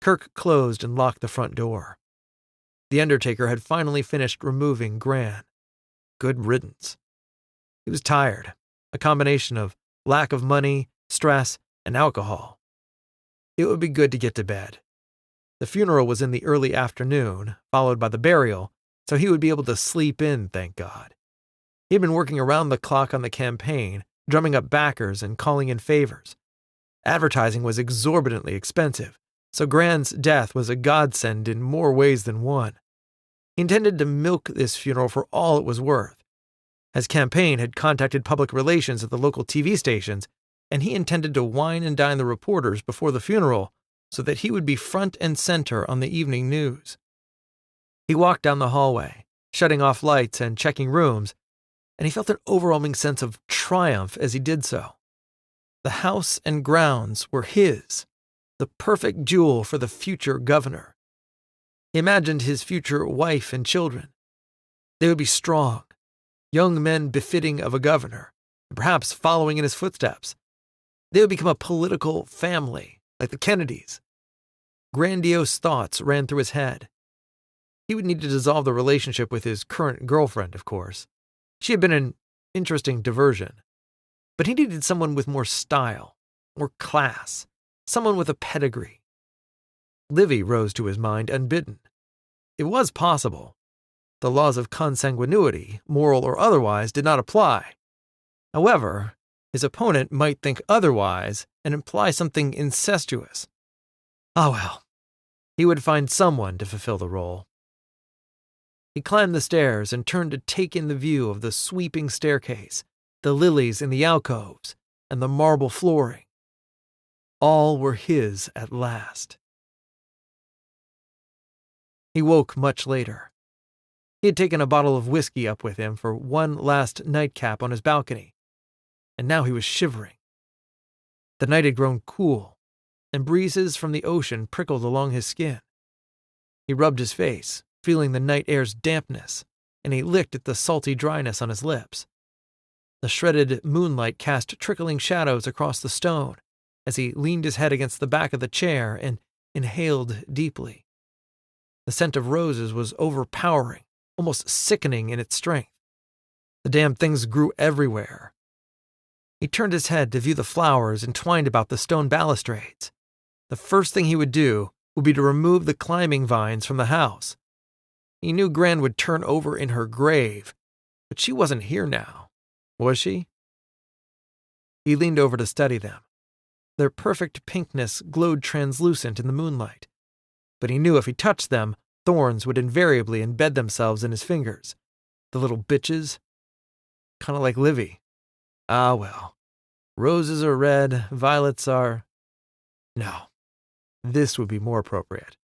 Kirk closed and locked the front door. The undertaker had finally finished removing Gran. Good riddance. He was tired, a combination of lack of money, stress, and alcohol. It would be good to get to bed. The funeral was in the early afternoon, followed by the burial, so he would be able to sleep in, thank God. He'd been working around the clock on the campaign, drumming up backers and calling in favors. Advertising was exorbitantly expensive, so Gran's death was a godsend in more ways than one. He intended to milk this funeral for all it was worth. His campaign had contacted public relations at the local TV stations, and he intended to wine and dine the reporters before the funeral so that he would be front and center on the evening news. He walked down the hallway, shutting off lights and checking rooms, and he felt an overwhelming sense of triumph as he did so. The house and grounds were his, the perfect jewel for the future governor. He imagined his future wife and children. They would be strong, young men befitting of a governor, and perhaps following in his footsteps. They would become a political family, like the Kennedys. Grandiose thoughts ran through his head. He would need to dissolve the relationship with his current girlfriend, of course. She had been an interesting diversion. But he needed someone with more style, more class, someone with a pedigree. Livy rose to his mind unbidden. It was possible. The laws of consanguinity, moral or otherwise, did not apply. However, his opponent might think otherwise and imply something incestuous. Ah well, he would find someone to fulfill the role. He climbed the stairs and turned to take in the view of the sweeping staircase, the lilies in the alcoves, and the marble flooring. All were his at last. He woke much later. He had taken a bottle of whiskey up with him for one last nightcap on his balcony, and now he was shivering. The night had grown cool, and breezes from the ocean prickled along his skin. He rubbed his face, feeling the night air's dampness, and he licked at the salty dryness on his lips. The shredded moonlight cast trickling shadows across the stone as he leaned his head against the back of the chair and inhaled deeply. The scent of roses was overpowering, almost sickening in its strength. The damn things grew everywhere. He turned his head to view the flowers entwined about the stone balustrades. The first thing he would do would be to remove the climbing vines from the house. He knew Gran would turn over in her grave, but she wasn't here now, was she? He leaned over to study them. Their perfect pinkness glowed translucent in the moonlight, but he knew if he touched them, thorns would invariably embed themselves in his fingers. The little bitches. Kind of like Livy. Ah well. Roses are red, violets are... No. This would be more appropriate.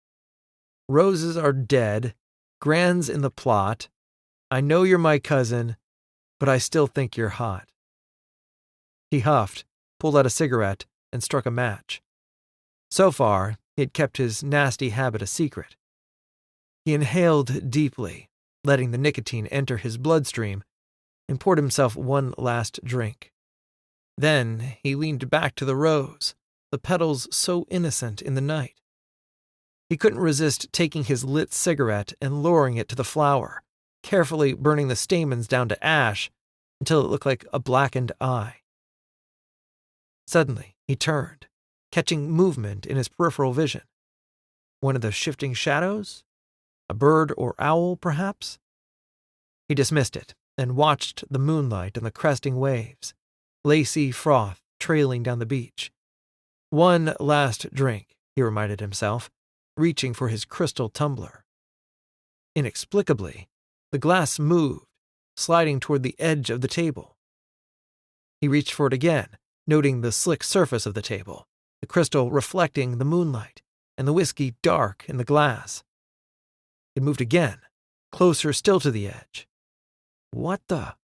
Roses are dead, Gran's in the plot, I know you're my cousin, but I still think you're hot. He huffed, pulled out a cigarette, and struck a match. So far, he had kept his nasty habit a secret. He inhaled deeply, letting the nicotine enter his bloodstream, and poured himself one last drink. Then he leaned back to the rose, the petals so innocent in the night. He couldn't resist taking his lit cigarette and lowering it to the flower, carefully burning the stamens down to ash until it looked like a blackened eye. Suddenly, he turned, catching movement in his peripheral vision. One of the shifting shadows? A bird or owl, perhaps? He dismissed it and watched the moonlight and the cresting waves, lacy froth trailing down the beach. One last drink, he reminded himself, reaching for his crystal tumbler. Inexplicably, the glass moved, sliding toward the edge of the table. He reached for it again, noting the slick surface of the table, the crystal reflecting the moonlight, and the whiskey dark in the glass. It moved again, closer still to the edge. What the?